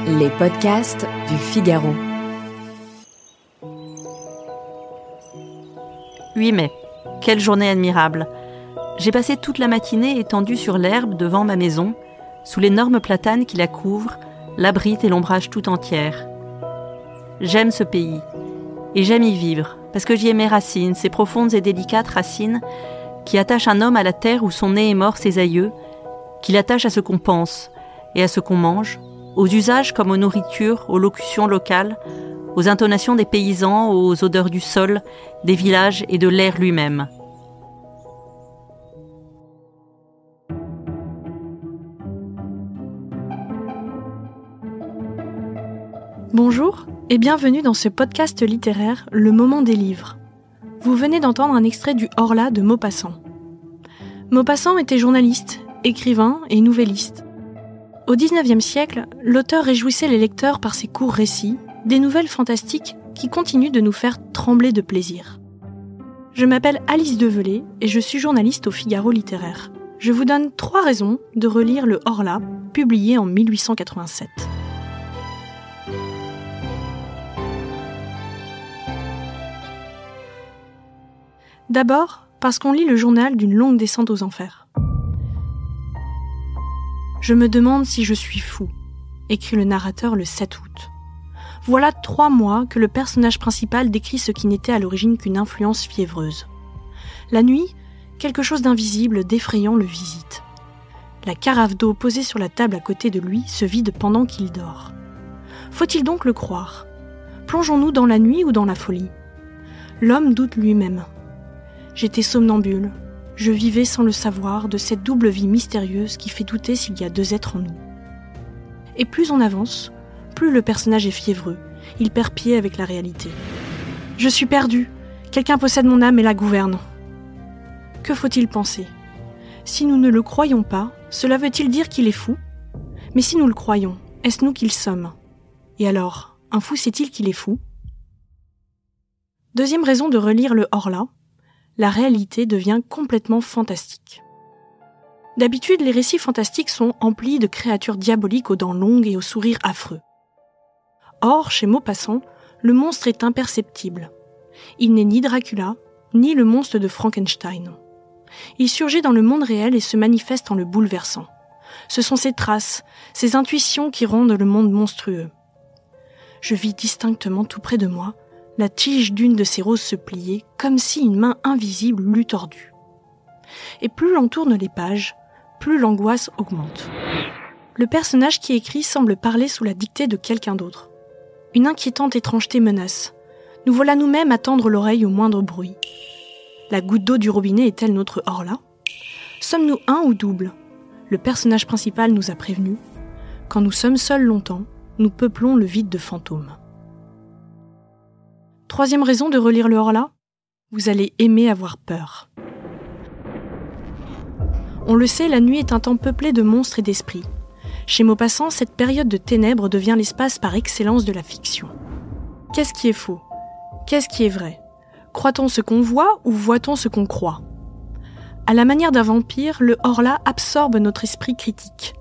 Les podcasts du Figaro. 8 mai. Quelle journée admirable. J'ai passé toute la matinée étendue sur l'herbe devant ma maison, sous l'énorme platane qui la couvre, l'abrite et l'ombrage tout entière. J'aime ce pays, et j'aime y vivre, parce que j'y ai mes racines, ces profondes et délicates racines qui attachent un homme à la terre où sont nés et morts ses aïeux, qui l'attachent à ce qu'on pense et à ce qu'on mange, aux usages comme aux nourritures, aux locutions locales, aux intonations des paysans, aux odeurs du sol, des villages et de l'air lui-même. Bonjour et bienvenue dans ce podcast littéraire Le Moment des livres. Vous venez d'entendre un extrait du Horla de Maupassant. Maupassant était journaliste, écrivain et nouvelliste. Au XIXe siècle, l'auteur réjouissait les lecteurs par ses courts récits, des nouvelles fantastiques qui continuent de nous faire trembler de plaisir. Je m'appelle Alice Develay et je suis journaliste au Figaro littéraire. Je vous donne 3 raisons de relire le Horla, publié en 1887. D'abord, parce qu'on lit le journal d'une longue descente aux enfers. Je me demande si je suis fou, écrit le narrateur le 7 août. Voilà 3 mois que le personnage principal décrit ce qui n'était à l'origine qu'une influence fiévreuse. La nuit, quelque chose d'invisible, d'effrayant le visite. La carafe d'eau posée sur la table à côté de lui se vide pendant qu'il dort. Faut-il donc le croire ? Plongeons-nous dans la nuit ou dans la folie ? L'homme doute lui-même. J'étais somnambule. Je vivais sans le savoir de cette double vie mystérieuse qui fait douter s'il y a 2 êtres en nous. Et plus on avance, plus le personnage est fiévreux. Il perd pied avec la réalité. Je suis perdu. Quelqu'un possède mon âme et la gouverne. Que faut-il penser ? Si nous ne le croyons pas, cela veut-il dire qu'il est fou ? Mais si nous le croyons, est-ce nous qui le sommes ? Et alors, un fou sait-il qu'il est fou ? Deuxième raison de relire le Horla, la réalité devient complètement fantastique. D'habitude, les récits fantastiques sont emplis de créatures diaboliques aux dents longues et aux sourires affreux. Or, chez Maupassant, le monstre est imperceptible. Il n'est ni Dracula, ni le monstre de Frankenstein. Il surgit dans le monde réel et se manifeste en le bouleversant. Ce sont ses traces, ses intuitions qui rendent le monde monstrueux. Je vis distinctement tout près de moi la tige d'une de ces roses se plier, comme si une main invisible l'eût tordue. Et plus l'on tourne les pages, plus l'angoisse augmente. Le personnage qui écrit semble parler sous la dictée de quelqu'un d'autre. Une inquiétante étrangeté menace. Nous voilà nous-mêmes à tendre l'oreille au moindre bruit. La goutte d'eau du robinet est-elle notre Horla ? Sommes-nous un ou double ? Le personnage principal nous a prévenus. Quand nous sommes seuls longtemps, nous peuplons le vide de fantômes. 3e raison de relire le Horla, vous allez aimer avoir peur. On le sait, la nuit est un temps peuplé de monstres et d'esprits. Chez Maupassant, cette période de ténèbres devient l'espace par excellence de la fiction. Qu'est-ce qui est faux ? Qu'est-ce qui est vrai ? Croit-on ce qu'on voit ou voit-on ce qu'on croit ? À la manière d'un vampire, le Horla absorbe notre esprit critique.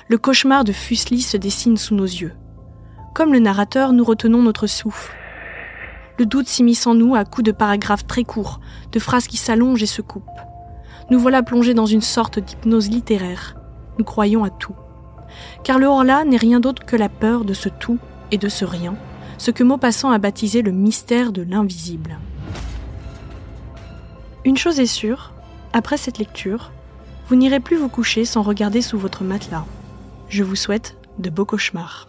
Le cauchemar de Fuseli se dessine sous nos yeux. Comme le narrateur, nous retenons notre souffle. Le doute s'immisce en nous à coups de paragraphes très courts, de phrases qui s'allongent et se coupent. Nous voilà plongés dans une sorte d'hypnose littéraire. Nous croyons à tout. Car le Horla n'est rien d'autre que la peur de ce tout et de ce rien, ce que Maupassant a baptisé le mystère de l'invisible. Une chose est sûre, après cette lecture, vous n'irez plus vous coucher sans regarder sous votre matelas. Je vous souhaite de beaux cauchemars.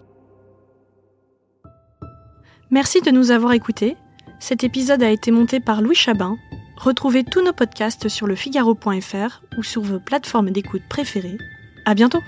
Merci de nous avoir écoutés. Cet épisode a été monté par Louis Chabin. Retrouvez tous nos podcasts sur lefigaro.fr ou sur vos plateformes d'écoute préférées. À bientôt!